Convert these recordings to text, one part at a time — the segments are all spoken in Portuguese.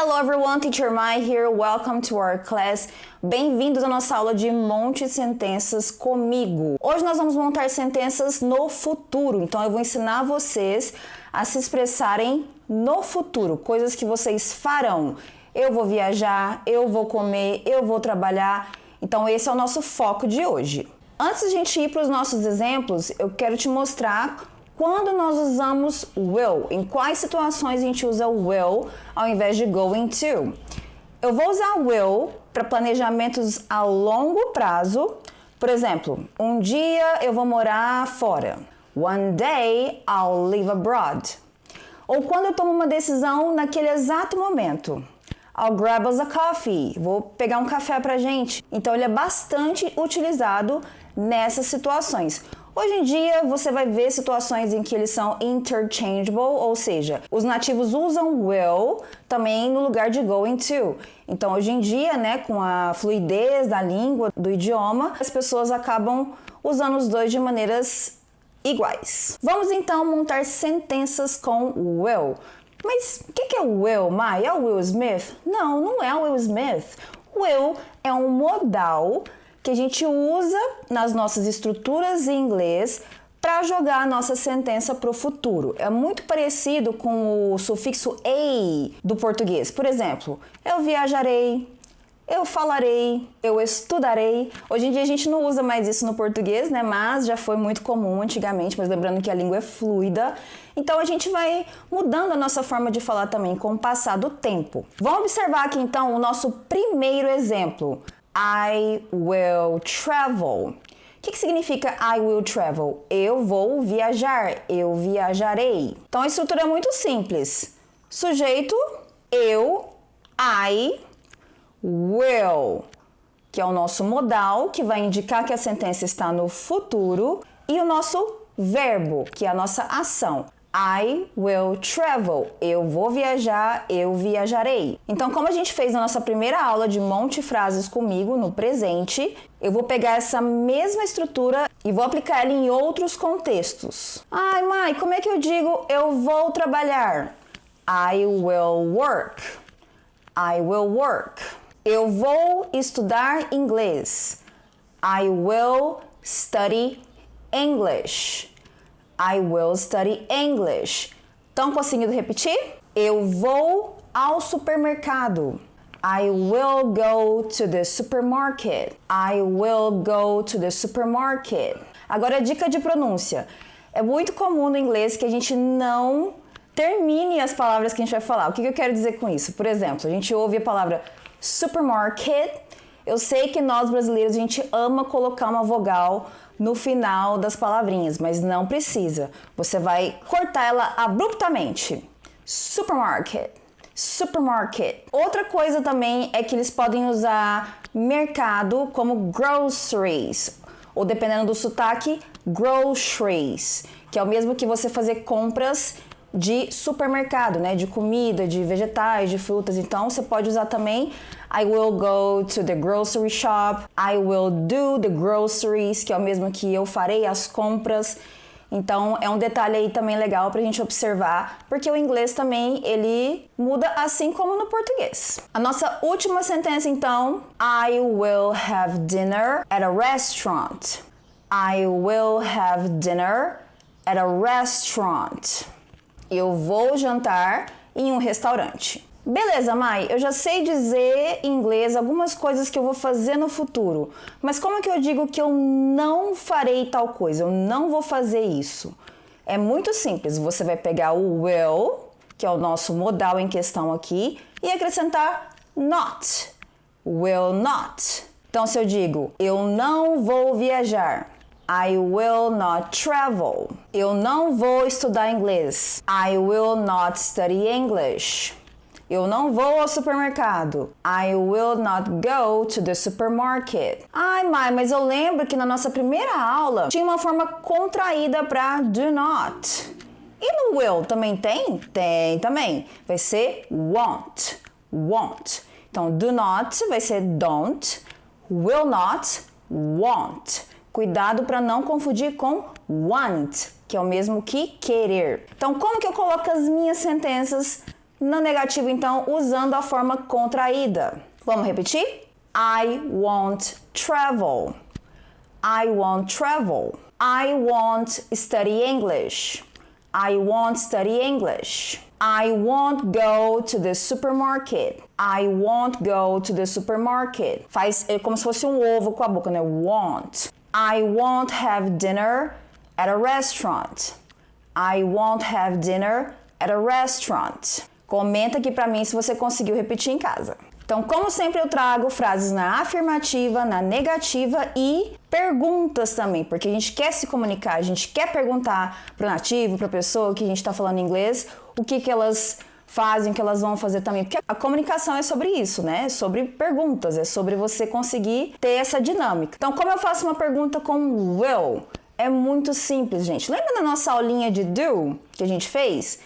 Hello everyone, Teacher Mai here. Welcome to our class. Bem-vindos à nossa aula de monte de sentenças comigo. Hoje nós vamos montar sentenças no futuro, então eu vou ensinar vocês a se expressarem no futuro, coisas que vocês farão. Eu vou viajar, eu vou comer, eu vou trabalhar. Então esse é o nosso foco de hoje. Antes de a gente ir para os nossos exemplos, eu quero te mostrar quando nós usamos will, em quais situações a gente usa will ao invés de going to. Eu vou usar will para planejamentos a longo prazo. Por exemplo, um dia eu vou morar fora. One day I'll live abroad. Ou quando eu tomo uma decisão naquele exato momento. I'll grab us a coffee. Vou pegar um café pra gente. Então ele é bastante utilizado nessas situações. Hoje em dia você vai ver situações em que eles são interchangeable, ou seja, os nativos usam will também no lugar de going to. Então hoje em dia, né, com a fluidez da língua, do idioma, as pessoas acabam usando os dois de maneiras iguais. Vamos então montar sentenças com will. Mas o que é o will, Mai? É o Will Smith? Não, não é o Will Smith. Will é um modal que a gente usa nas nossas estruturas em inglês para jogar a nossa sentença para o futuro. É muito parecido com o sufixo "ei" do português. Por exemplo, eu viajarei, eu falarei, eu estudarei. Hoje em dia a gente não usa mais isso no português, né? Mas já foi muito comum antigamente, mas lembrando que a língua é fluida. Então a gente vai mudando a nossa forma de falar também com o passar do tempo. Vamos observar aqui então o nosso primeiro exemplo. I will travel. O que significa I will travel? Eu vou viajar, eu viajarei. Então a estrutura é muito simples. Sujeito, eu, I, will, que é o nosso modal, que vai indicar que a sentença está no futuro, e o nosso verbo, que é a nossa ação. I will travel. Eu vou viajar, eu viajarei. Então, como a gente fez na nossa primeira aula de monte frases comigo no presente, eu vou pegar essa mesma estrutura e vou aplicar ela em outros contextos. Ai, Mai, como é que eu digo eu vou trabalhar? I will work. I will work. Eu vou estudar inglês. I will study English. I will study English. Estão conseguindo repetir? Eu vou ao supermercado. I will go to the supermarket. I will go to the supermarket. Agora a dica de pronúncia. É muito comum no inglês que a gente não termine as palavras que a gente vai falar. O que eu quero dizer com isso? Por exemplo, a gente ouve a palavra supermarket. Eu sei que nós brasileiros a gente ama colocar uma vogal no final das palavrinhas, mas não precisa. Você vai cortar ela abruptamente. Supermarket. Supermarket. Outra coisa também é que eles podem usar mercado como groceries, ou dependendo do sotaque, groceries, que é o mesmo que você fazer compras de supermercado, né? De comida, de vegetais, de frutas. Então você pode usar também I will go to the grocery shop. I will do the groceries, que é o mesmo que eu farei as compras. Então é um detalhe aí também legal pra gente observar, porque o inglês também ele muda assim como no português. A nossa última sentença então, I will have dinner at a restaurant. I will have dinner at a restaurant. Eu vou jantar em um restaurante. Beleza, Mai, eu já sei dizer em inglês algumas coisas que eu vou fazer no futuro, mas como é que eu digo que eu não farei tal coisa? Eu não vou fazer isso. É muito simples, você vai pegar o will, que é o nosso modal em questão aqui, e acrescentar not. Will not. Então, se eu digo, eu não vou viajar, I will not travel. Eu não vou estudar inglês. I will not study English. Eu não vou ao supermercado. I will not go to the supermarket. Ai, Mai, mas eu lembro que na nossa primeira aula tinha uma forma contraída para do not. E no will também tem? Tem também. Vai ser won't. Won't. Então, do not vai ser don't. Will not, won't. Cuidado para não confundir com want, que é o mesmo que querer. Então, como que eu coloco as minhas sentenças No negativo, então, usando a forma contraída. Vamos repetir? I won't travel. I won't travel. I won't study English. I won't study English. I won't go to the supermarket. I won't go to the supermarket. Faz como se fosse um ovo com a boca, né? Won't. I won't have dinner at a restaurant. I won't have dinner at a restaurant. Comenta aqui pra mim se você conseguiu repetir em casa. Então, como sempre, eu trago frases na afirmativa, na negativa e perguntas também, porque a gente quer se comunicar, a gente quer perguntar para o nativo, para a pessoa que a gente está falando inglês, o que elas fazem, o que elas vão fazer também, porque a comunicação é sobre isso, né? É sobre perguntas, é sobre você conseguir ter essa dinâmica. Então, como eu faço uma pergunta com will? É muito simples, gente. Lembra da nossa aulinha de do que a gente fez?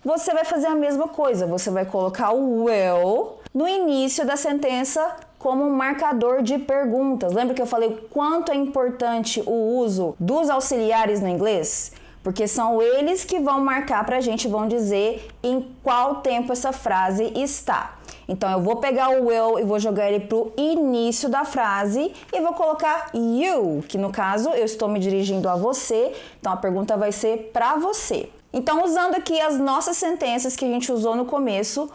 Você vai fazer a mesma coisa, você vai colocar o will no início da sentença como um marcador de perguntas. Lembra que eu falei o quanto é importante o uso dos auxiliares no inglês? Porque são eles que vão marcar pra gente, vão dizer em qual tempo essa frase está. Então eu vou pegar o will e vou jogar ele pro início da frase e vou colocar you, que no caso eu estou me dirigindo a você, então a pergunta vai ser pra você. Então, usando aqui as nossas sentenças que a gente usou no começo,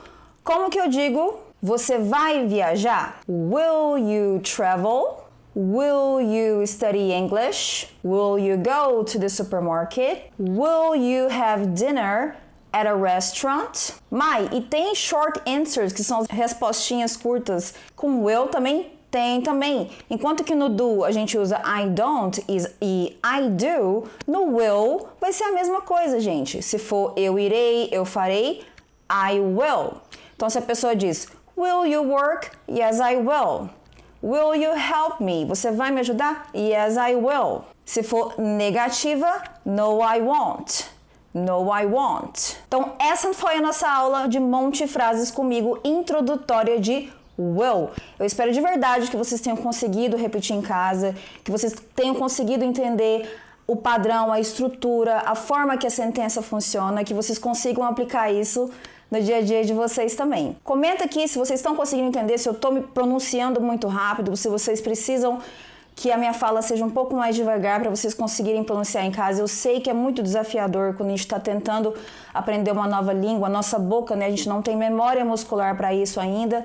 como que eu digo? Você vai viajar? Will you travel? Will you study English? Will you go to the supermarket? Will you have dinner at a restaurant? Mai, e tem short answers, que são respostinhas curtas com will também? Tem também. Enquanto que no do a gente usa I don't e I do, no will vai ser a mesma coisa, gente. Se for eu irei, eu farei, I will. Então, se a pessoa diz, will you work? Yes, I will. Will you help me? Você vai me ajudar? Yes, I will. Se for negativa, no, I won't. No, I won't. Então, essa foi a nossa aula de monte frases comigo, introdutória de will. Eu espero de verdade que vocês tenham conseguido repetir em casa, que vocês tenham conseguido entender o padrão, a estrutura, a forma que a sentença funciona, que vocês consigam aplicar isso no dia a dia de vocês também. Comenta aqui se vocês estão conseguindo entender, se eu estou me pronunciando muito rápido, se vocês precisam que a minha fala seja um pouco mais devagar para vocês conseguirem pronunciar em casa. Eu sei que é muito desafiador quando a gente está tentando aprender uma nova língua, a nossa boca, né? A gente não tem memória muscular para isso ainda.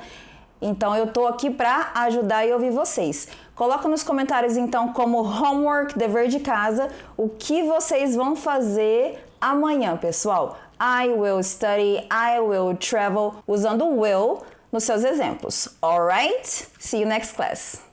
Então eu tô aqui para ajudar e ouvir vocês. Coloca nos comentários então como homework, dever de casa, o que vocês vão fazer amanhã, pessoal. I will study, I will travel, usando will nos seus exemplos. Alright? See you next class.